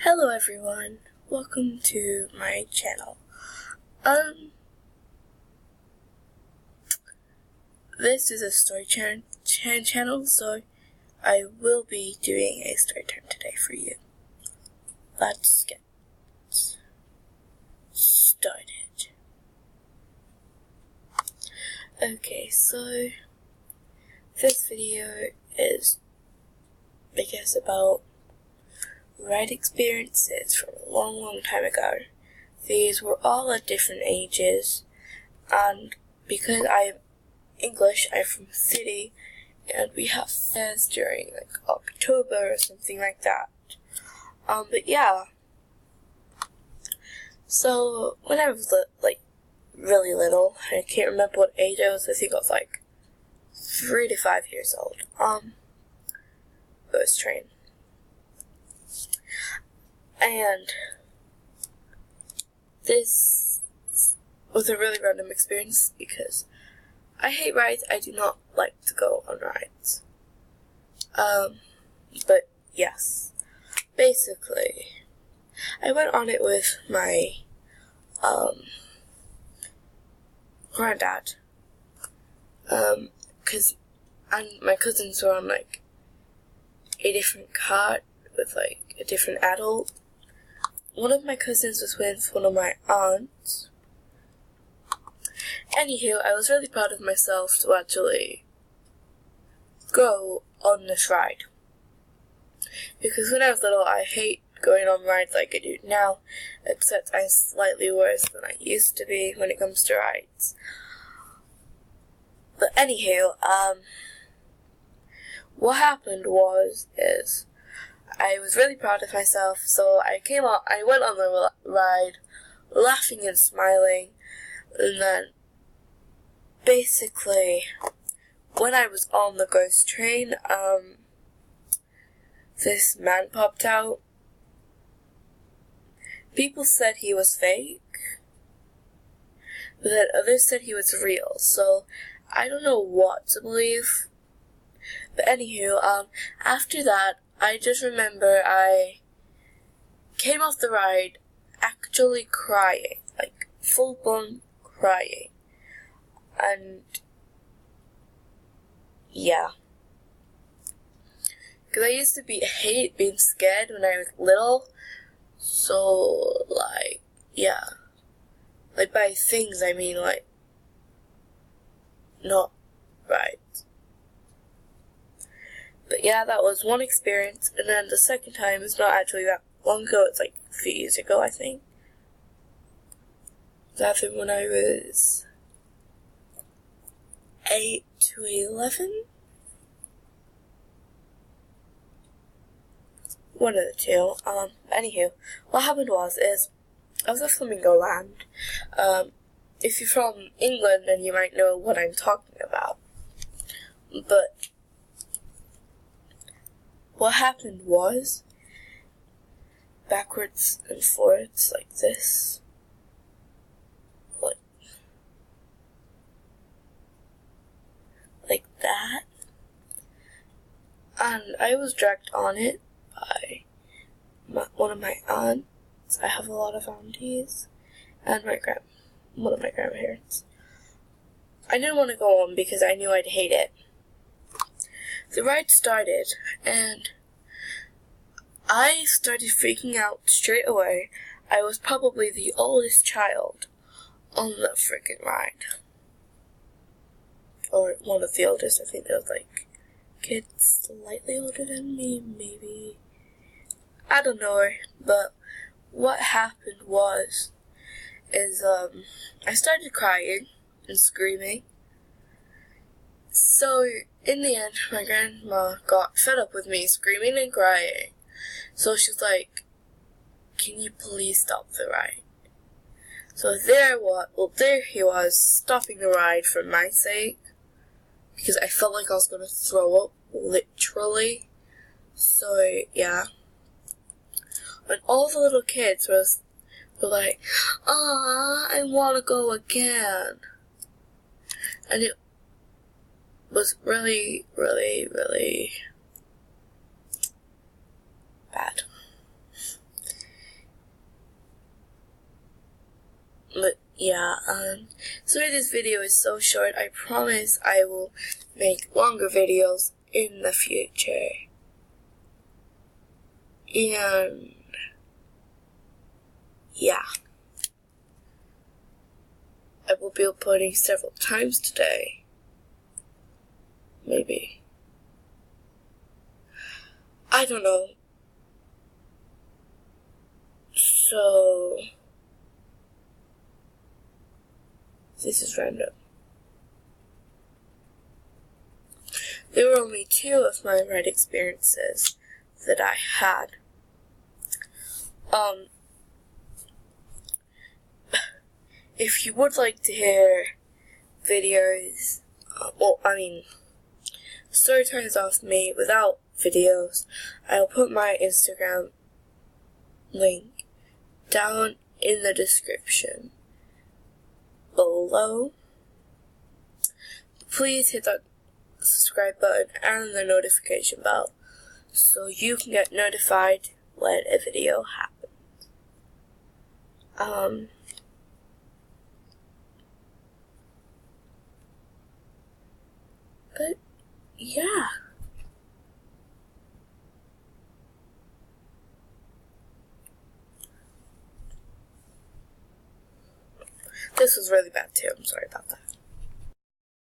Hello everyone, welcome to my channel. This is a story channel, so I will be doing a story time today for you. Let's get started. Okay, so this video is, I guess, about ride experiences from a long time ago. These were all at different ages, and because I'm English, I'm from a city, and we have fairs during like October or something like that. But yeah. So when I was really little, I can't remember what age I was. I think I was like 3 to 5 years old. Ghost train. And this was a really random experience because I hate rides. I do not like to go on rides. But yes, basically, I went on it with my granddad. Cause my cousins were on like a different cart with like a different adult. One of my cousins was with one of my aunts. Anywho, I was really proud of myself to actually go on this ride. Because when I was little, I hate going on rides like I do now, except I'm slightly worse than I used to be when it comes to rides. But anywho, what happened is I was really proud of myself, so I went on the ride, laughing and smiling, and then, basically, when I was on the ghost train, this man popped out. People said he was fake, but then others said he was real, so I don't know what to believe. But anywho, after that, I just remember I came off the ride actually crying, like full-blown crying, and yeah, because I used to hate being scared when I was little, so like, yeah, like by things I mean like, not right. But yeah, that was one experience, and then the second time is not actually that long ago, it's like a few years ago, I think. That happened when I was 8 to 11? One of the two. Anywho, what happened is, I was at Flamingo Land. If you're from England, then you might know what I'm talking about. But what happened was, backwards and forwards like this, like that, and I was dragged on it by one of my aunts. I have a lot of aunties, and one of my grandparents. I didn't want to go on because I knew I'd hate it. The ride started, and I started freaking out straight away. I was probably the oldest child on the freaking ride. Or one of the oldest. I think there was like kids slightly older than me, maybe. I don't know, but what happened is I started crying and screaming. So, in the end, my grandma got fed up with me screaming and crying. So she's like, can you please stop the ride? So there he was, stopping the ride for my sake. Because I felt like I was going to throw up, literally. So, yeah. And all the little kids were like, I want to go again. And it was really, really, really bad. yeah, sorry this video is so short. I promise I will make longer videos in the future. And yeah, I will be uploading several times today. Maybe. I don't know. So, this is random. There were only 2 of my Reddit experiences that I had. If you would like to hear videos, story times off me without videos, I'll put my Instagram link down in the description below. Please hit that subscribe button and the notification bell so you can get notified when a video happens. But yeah. This was really bad too. I'm sorry about that.